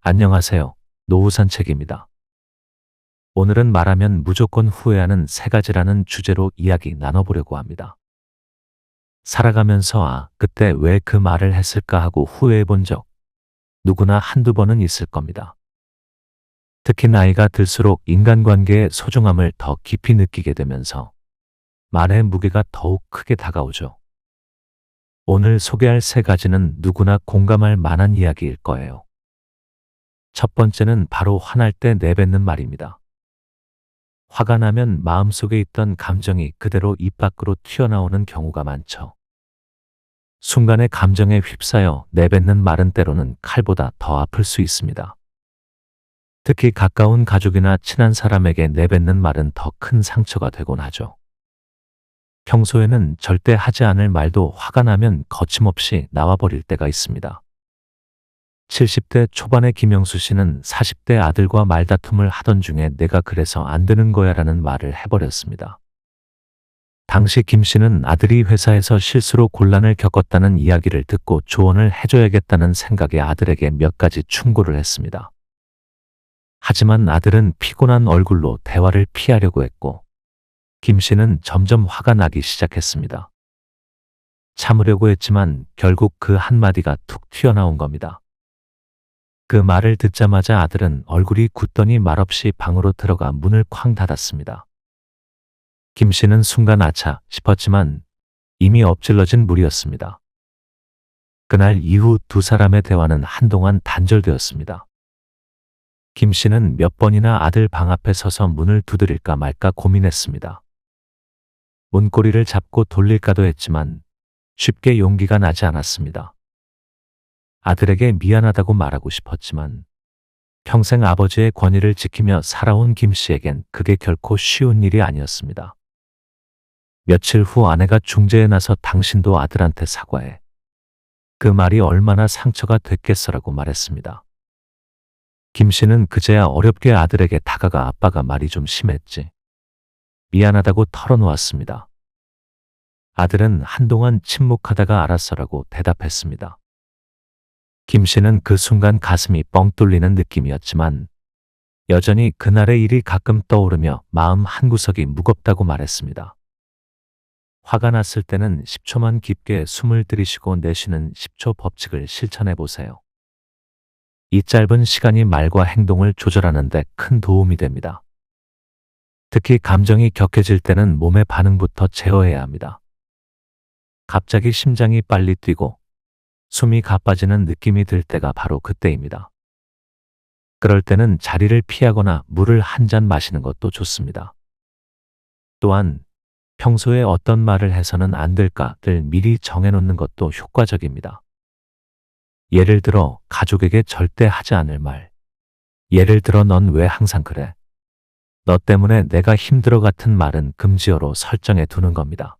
안녕하세요. 노후산책입니다. 오늘은 말하면 무조건 후회하는 세 가지라는 주제로 이야기 나눠보려고 합니다. 살아가면서 그때 왜 그 말을 했을까 하고 후회해 본 적 누구나 한두 번은 있을 겁니다. 특히 나이가 들수록 인간관계의 소중함을 더 깊이 느끼게 되면서 말의 무게가 더욱 크게 다가오죠. 오늘 소개할 세 가지는 누구나 공감할 만한 이야기일 거예요. 첫 번째는 바로 화날 때 내뱉는 말입니다. 화가 나면 마음속에 있던 감정이 그대로 입 밖으로 튀어나오는 경우가 많죠. 순간의 감정에 휩싸여 내뱉는 말은 때로는 칼보다 더 아플 수 있습니다. 특히 가까운 가족이나 친한 사람에게 내뱉는 말은 더 큰 상처가 되곤 하죠. 평소에는 절대 하지 않을 말도 화가 나면 거침없이 나와버릴 때가 있습니다. 70대 초반의 김영수 씨는 40대 아들과 말다툼을 하던 중에 내가 그래서 안 되는 거야 라는 말을 해버렸습니다. 당시 김 씨는 아들이 회사에서 실수로 곤란을 겪었다는 이야기를 듣고 조언을 해줘야겠다는 생각에 아들에게 몇 가지 충고를 했습니다. 하지만 아들은 피곤한 얼굴로 대화를 피하려고 했고 김 씨는 점점 화가 나기 시작했습니다. 참으려고 했지만 결국 그 한마디가 툭 튀어나온 겁니다. 그 말을 듣자마자 아들은 얼굴이 굳더니 말없이 방으로 들어가 문을 쾅 닫았습니다. 김 씨는 순간 아차 싶었지만 이미 엎질러진 물이었습니다. 그날 이후 두 사람의 대화는 한동안 단절되었습니다. 김 씨는 몇 번이나 아들 방 앞에 서서 문을 두드릴까 말까 고민했습니다. 문고리를 잡고 돌릴까도 했지만 쉽게 용기가 나지 않았습니다. 아들에게 미안하다고 말하고 싶었지만 평생 아버지의 권위를 지키며 살아온 김 씨에겐 그게 결코 쉬운 일이 아니었습니다. 며칠 후 아내가 중재에 나서 당신도 아들한테 사과해. 그 말이 얼마나 상처가 됐겠어라고 말했습니다. 김 씨는 그제야 어렵게 아들에게 다가가 아빠가 말이 좀 심했지. 미안하다고 털어놓았습니다. 아들은 한동안 침묵하다가 알았어라고 대답했습니다. 김 씨는 그 순간 가슴이 뻥 뚫리는 느낌이었지만 여전히 그날의 일이 가끔 떠오르며 마음 한구석이 무겁다고 말했습니다. 화가 났을 때는 10초만 깊게 숨을 들이쉬고 내쉬는 10초 법칙을 실천해 보세요. 이 짧은 시간이 말과 행동을 조절하는 데 큰 도움이 됩니다. 특히 감정이 격해질 때는 몸의 반응부터 제어해야 합니다. 갑자기 심장이 빨리 뛰고 숨이 가빠지는 느낌이 들 때가 바로 그때입니다. 그럴 때는 자리를 피하거나 물을 한 잔 마시는 것도 좋습니다. 또한 평소에 어떤 말을 해서는 안 될까를 미리 정해놓는 것도 효과적입니다. 예를 들어 가족에게 절대 하지 않을 말. 예를 들어 넌 왜 항상 그래? 너 때문에 내가 힘들어 같은 말은 금지어로 설정해 두는 겁니다.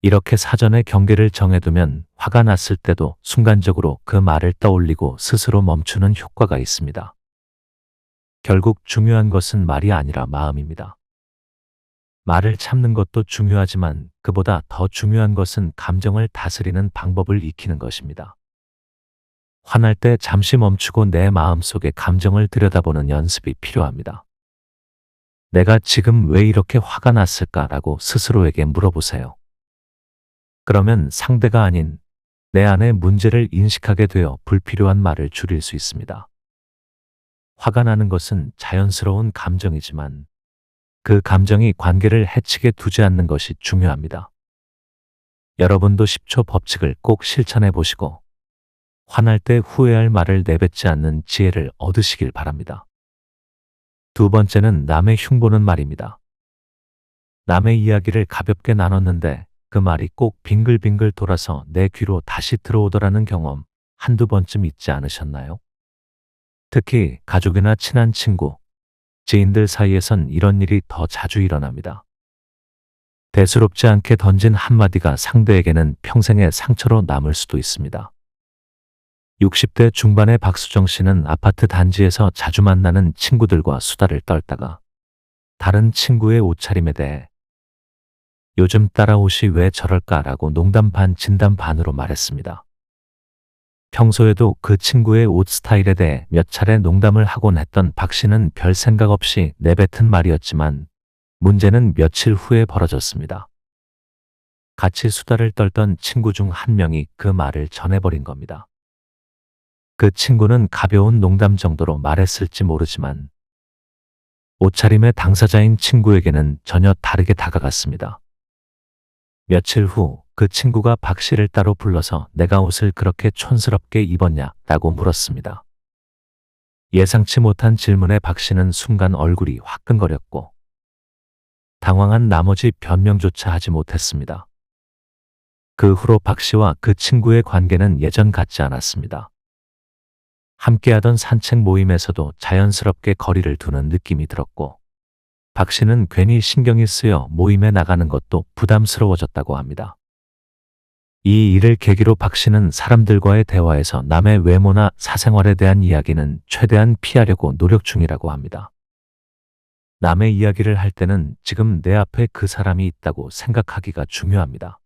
이렇게 사전에 경계를 정해두면 화가 났을 때도 순간적으로 그 말을 떠올리고 스스로 멈추는 효과가 있습니다. 결국 중요한 것은 말이 아니라 마음입니다. 말을 참는 것도 중요하지만 그보다 더 중요한 것은 감정을 다스리는 방법을 익히는 것입니다. 화날 때 잠시 멈추고 내 마음속의 감정을 들여다보는 연습이 필요합니다. 내가 지금 왜 이렇게 화가 났을까라고 스스로에게 물어보세요. 그러면 상대가 아닌 내 안의 문제를 인식하게 되어 불필요한 말을 줄일 수 있습니다. 화가 나는 것은 자연스러운 감정이지만 그 감정이 관계를 해치게 두지 않는 것이 중요합니다. 여러분도 10초 법칙을 꼭 실천해 보시고 화날 때 후회할 말을 내뱉지 않는 지혜를 얻으시길 바랍니다. 두 번째는 남의 흉보는 말입니다. 남의 이야기를 가볍게 나눴는데 그 말이 꼭 빙글빙글 돌아서 내 귀로 다시 들어오더라는 경험 한두 번쯤 있지 않으셨나요? 특히 가족이나 친한 친구, 지인들 사이에선 이런 일이 더 자주 일어납니다. 대수롭지 않게 던진 한마디가 상대에게는 평생의 상처로 남을 수도 있습니다. 60대 중반의 박수정 씨는 아파트 단지에서 자주 만나는 친구들과 수다를 떨다가 다른 친구의 옷차림에 대해 요즘 따라 옷이 왜 저럴까라고 농담 반 진담 반으로 말했습니다. 평소에도 그 친구의 옷 스타일에 대해 몇 차례 농담을 하곤 했던 박 씨는 별 생각 없이 내뱉은 말이었지만 문제는 며칠 후에 벌어졌습니다. 같이 수다를 떨던 친구 중 한 명이 그 말을 전해버린 겁니다. 그 친구는 가벼운 농담 정도로 말했을지 모르지만 옷차림의 당사자인 친구에게는 전혀 다르게 다가갔습니다. 며칠 후 그 친구가 박 씨를 따로 불러서 내가 옷을 그렇게 촌스럽게 입었냐 라고 물었습니다. 예상치 못한 질문에 박 씨는 순간 얼굴이 화끈거렸고 당황한 나머지 변명조차 하지 못했습니다. 그 후로 박 씨와 그 친구의 관계는 예전 같지 않았습니다. 함께하던 산책 모임에서도 자연스럽게 거리를 두는 느낌이 들었고 박 씨는 괜히 신경이 쓰여 모임에 나가는 것도 부담스러워졌다고 합니다. 이 일을 계기로 박 씨는 사람들과의 대화에서 남의 외모나 사생활에 대한 이야기는 최대한 피하려고 노력 중이라고 합니다. 남의 이야기를 할 때는 지금 내 앞에 그 사람이 있다고 생각하기가 중요합니다.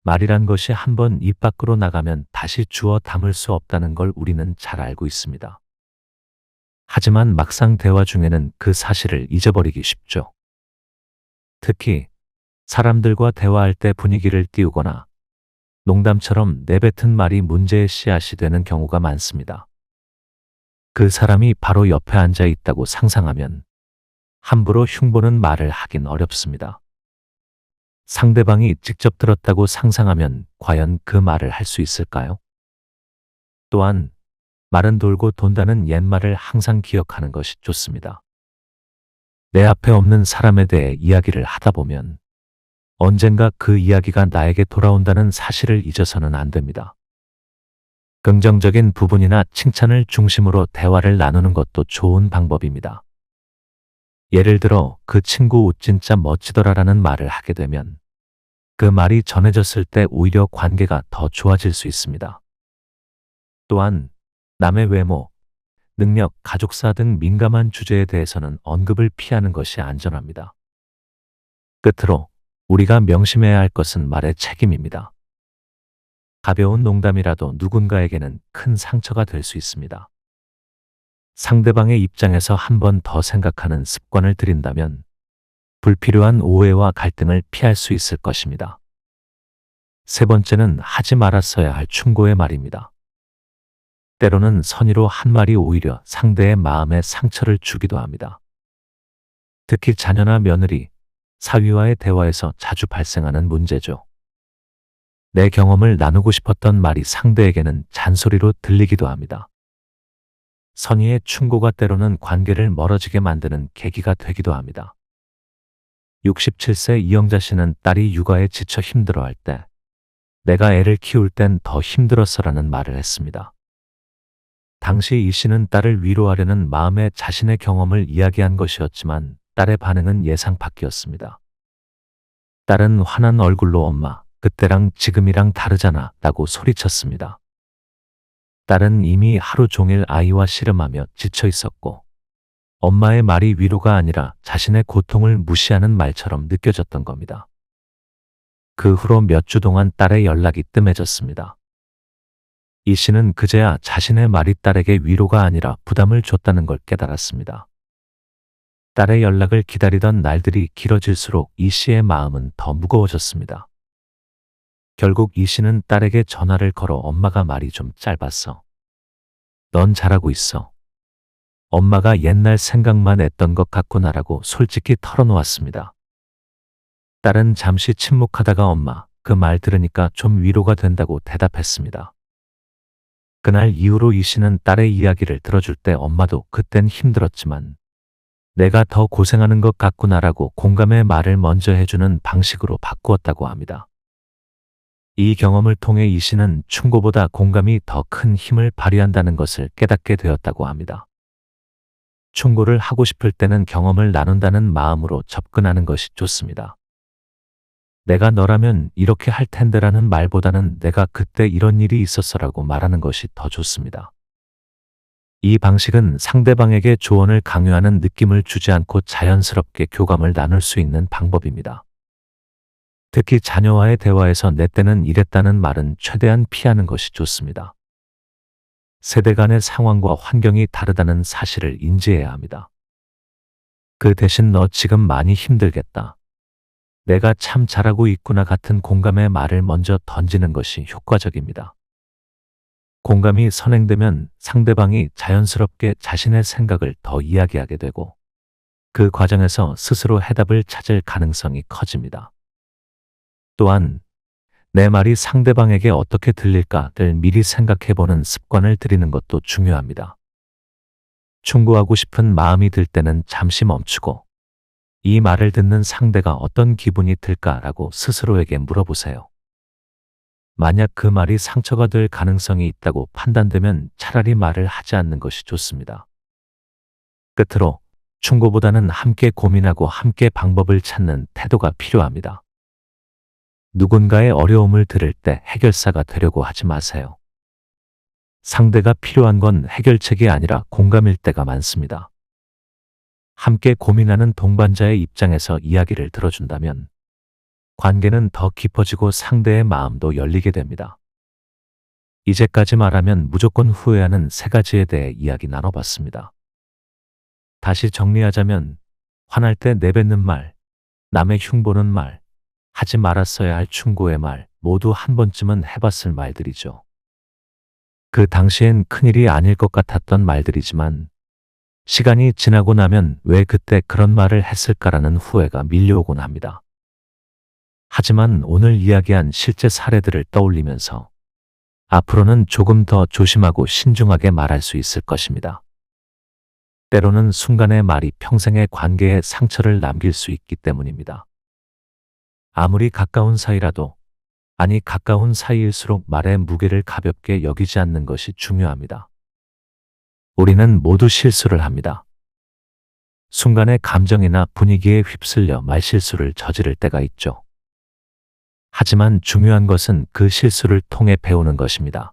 말이란 것이 한번 입 밖으로 나가면 다시 주워 담을 수 없다는 걸 우리는 잘 알고 있습니다. 하지만 막상 대화 중에는 그 사실을 잊어버리기 쉽죠. 특히 사람들과 대화할 때 분위기를 띄우거나 농담처럼 내뱉은 말이 문제의 씨앗이 되는 경우가 많습니다. 그 사람이 바로 옆에 앉아 있다고 상상하면 함부로 흉보는 말을 하긴 어렵습니다. 상대방이 직접 들었다고 상상하면 과연 그 말을 할 수 있을까요? 또한 말은 돌고 돈다는 옛말을 항상 기억하는 것이 좋습니다. 내 앞에 없는 사람에 대해 이야기를 하다 보면 언젠가 그 이야기가 나에게 돌아온다는 사실을 잊어서는 안 됩니다. 긍정적인 부분이나 칭찬을 중심으로 대화를 나누는 것도 좋은 방법입니다. 예를 들어 그 친구 옷 진짜 멋지더라라는 말을 하게 되면 그 말이 전해졌을 때 오히려 관계가 더 좋아질 수 있습니다. 또한 남의 외모, 능력, 가족사 등 민감한 주제에 대해서는 언급을 피하는 것이 안전합니다. 끝으로 우리가 명심해야 할 것은 말의 책임입니다. 가벼운 농담이라도 누군가에게는 큰 상처가 될 수 있습니다. 상대방의 입장에서 한 번 더 생각하는 습관을 들인다면 불필요한 오해와 갈등을 피할 수 있을 것입니다. 세 번째는 하지 말았어야 할 충고의 말입니다. 때로는 선의로 한 말이 오히려 상대의 마음에 상처를 주기도 합니다. 특히 자녀나 며느리, 사위와의 대화에서 자주 발생하는 문제죠. 내 경험을 나누고 싶었던 말이 상대에게는 잔소리로 들리기도 합니다. 선의의 충고가 때로는 관계를 멀어지게 만드는 계기가 되기도 합니다. 67세 이영자 씨는 딸이 육아에 지쳐 힘들어할 때 내가 애를 키울 땐 더 힘들었어라는 말을 했습니다. 당시 이 씨는 딸을 위로하려는 마음에 자신의 경험을 이야기한 것이었지만 딸의 반응은 예상 밖이었습니다. 딸은 화난 얼굴로 엄마, 그때랑 지금이랑 다르잖아 라고 소리쳤습니다. 딸은 이미 하루 종일 아이와 씨름하며 지쳐 있었고 엄마의 말이 위로가 아니라 자신의 고통을 무시하는 말처럼 느껴졌던 겁니다. 그 후로 몇 주 동안 딸의 연락이 뜸해졌습니다. 이 씨는 그제야 자신의 말이 딸에게 위로가 아니라 부담을 줬다는 걸 깨달았습니다. 딸의 연락을 기다리던 날들이 길어질수록 이 씨의 마음은 더 무거워졌습니다. 결국 이 씨는 딸에게 전화를 걸어 엄마가 말이 좀 짧았어. 넌 잘하고 있어. 엄마가 옛날 생각만 했던 것 같구나라고 솔직히 털어놓았습니다. 딸은 잠시 침묵하다가 엄마, 그 말 들으니까 좀 위로가 된다고 대답했습니다. 그날 이후로 이 씨는 딸의 이야기를 들어줄 때 엄마도 그땐 힘들었지만 내가 더 고생하는 것 같구나라고 공감의 말을 먼저 해주는 방식으로 바꾸었다고 합니다. 이 경험을 통해 이 씨는 충고보다 공감이 더 큰 힘을 발휘한다는 것을 깨닫게 되었다고 합니다. 충고를 하고 싶을 때는 경험을 나눈다는 마음으로 접근하는 것이 좋습니다. 내가 너라면 이렇게 할 텐데라는 말보다는 내가 그때 이런 일이 있었어라고 말하는 것이 더 좋습니다. 이 방식은 상대방에게 조언을 강요하는 느낌을 주지 않고 자연스럽게 교감을 나눌 수 있는 방법입니다. 특히 자녀와의 대화에서 내 때는 이랬다는 말은 최대한 피하는 것이 좋습니다. 세대 간의 상황과 환경이 다르다는 사실을 인지해야 합니다. 그 대신 너 지금 많이 힘들겠다. 내가 참 잘하고 있구나 같은 공감의 말을 먼저 던지는 것이 효과적입니다. 공감이 선행되면 상대방이 자연스럽게 자신의 생각을 더 이야기하게 되고 그 과정에서 스스로 해답을 찾을 가능성이 커집니다. 또한 내 말이 상대방에게 어떻게 들릴까를 미리 생각해보는 습관을 들이는 것도 중요합니다. 충고하고 싶은 마음이 들 때는 잠시 멈추고 이 말을 듣는 상대가 어떤 기분이 들까라고 스스로에게 물어보세요. 만약 그 말이 상처가 될 가능성이 있다고 판단되면 차라리 말을 하지 않는 것이 좋습니다. 끝으로 충고보다는 함께 고민하고 함께 방법을 찾는 태도가 필요합니다. 누군가의 어려움을 들을 때 해결사가 되려고 하지 마세요. 상대가 필요한 건 해결책이 아니라 공감일 때가 많습니다. 함께 고민하는 동반자의 입장에서 이야기를 들어준다면 관계는 더 깊어지고 상대의 마음도 열리게 됩니다. 이제까지 말하면 무조건 후회하는 세 가지에 대해 이야기 나눠봤습니다. 다시 정리하자면 화날 때 내뱉는 말, 남의 흉보는 말, 하지 말았어야 할 충고의 말, 모두 한 번쯤은 해봤을 말들이죠. 그 당시엔 큰일이 아닐 것 같았던 말들이지만 시간이 지나고 나면 왜 그때 그런 말을 했을까라는 후회가 밀려오곤 합니다. 하지만 오늘 이야기한 실제 사례들을 떠올리면서 앞으로는 조금 더 조심하고 신중하게 말할 수 있을 것입니다. 때로는 순간의 말이 평생의 관계에 상처를 남길 수 있기 때문입니다. 아무리 가까운 사이라도, 아니 가까운 사이일수록 말의 무게를 가볍게 여기지 않는 것이 중요합니다. 우리는 모두 실수를 합니다. 순간의 감정이나 분위기에 휩쓸려 말실수를 저지를 때가 있죠. 하지만 중요한 것은 그 실수를 통해 배우는 것입니다.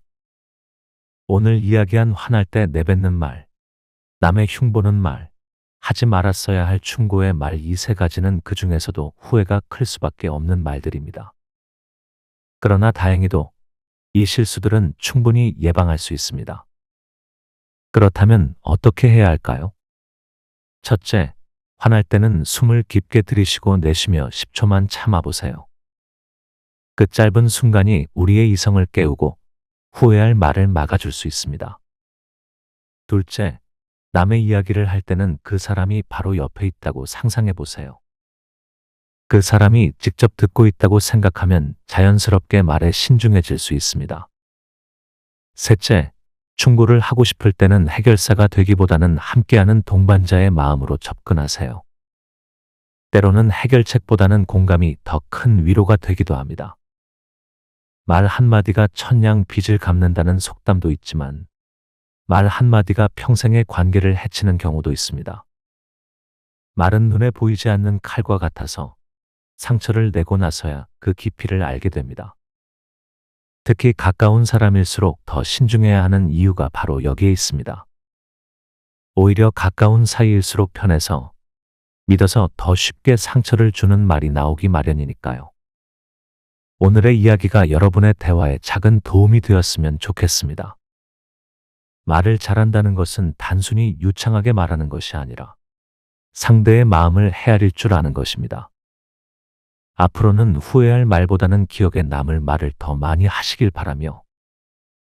오늘 이야기한 화날 때 내뱉는 말, 남의 흉보는 말, 하지 말았어야 할 충고의 말, 이 세 가지는 그 중에서도 후회가 클 수밖에 없는 말들입니다. 그러나 다행히도 이 실수들은 충분히 예방할 수 있습니다. 그렇다면 어떻게 해야 할까요? 첫째, 화날 때는 숨을 깊게 들이쉬고 내쉬며 10초만 참아보세요. 그 짧은 순간이 우리의 이성을 깨우고 후회할 말을 막아줄 수 있습니다. 둘째, 남의 이야기를 할 때는 그 사람이 바로 옆에 있다고 상상해 보세요. 그 사람이 직접 듣고 있다고 생각하면 자연스럽게 말에 신중해질 수 있습니다. 셋째, 충고를 하고 싶을 때는 해결사가 되기보다는 함께하는 동반자의 마음으로 접근하세요. 때로는 해결책보다는 공감이 더 큰 위로가 되기도 합니다. 말 한마디가 천냥 빚을 갚는다는 속담도 있지만 말 한마디가 평생의 관계를 해치는 경우도 있습니다. 말은 눈에 보이지 않는 칼과 같아서 상처를 내고 나서야 그 깊이를 알게 됩니다. 특히 가까운 사람일수록 더 신중해야 하는 이유가 바로 여기에 있습니다. 오히려 가까운 사이일수록 편해서 믿어서 더 쉽게 상처를 주는 말이 나오기 마련이니까요. 오늘의 이야기가 여러분의 대화에 작은 도움이 되었으면 좋겠습니다. 말을 잘한다는 것은 단순히 유창하게 말하는 것이 아니라 상대의 마음을 헤아릴 줄 아는 것입니다. 앞으로는 후회할 말보다는 기억에 남을 말을 더 많이 하시길 바라며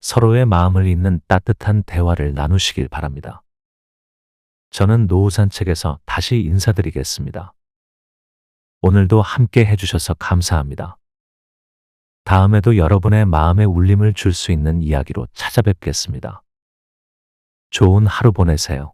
서로의 마음을 잇는 따뜻한 대화를 나누시길 바랍니다. 저는 노후산책에서 다시 인사드리겠습니다. 오늘도 함께 해주셔서 감사합니다. 다음에도 여러분의 마음에 울림을 줄 수 있는 이야기로 찾아뵙겠습니다. 좋은 하루 보내세요.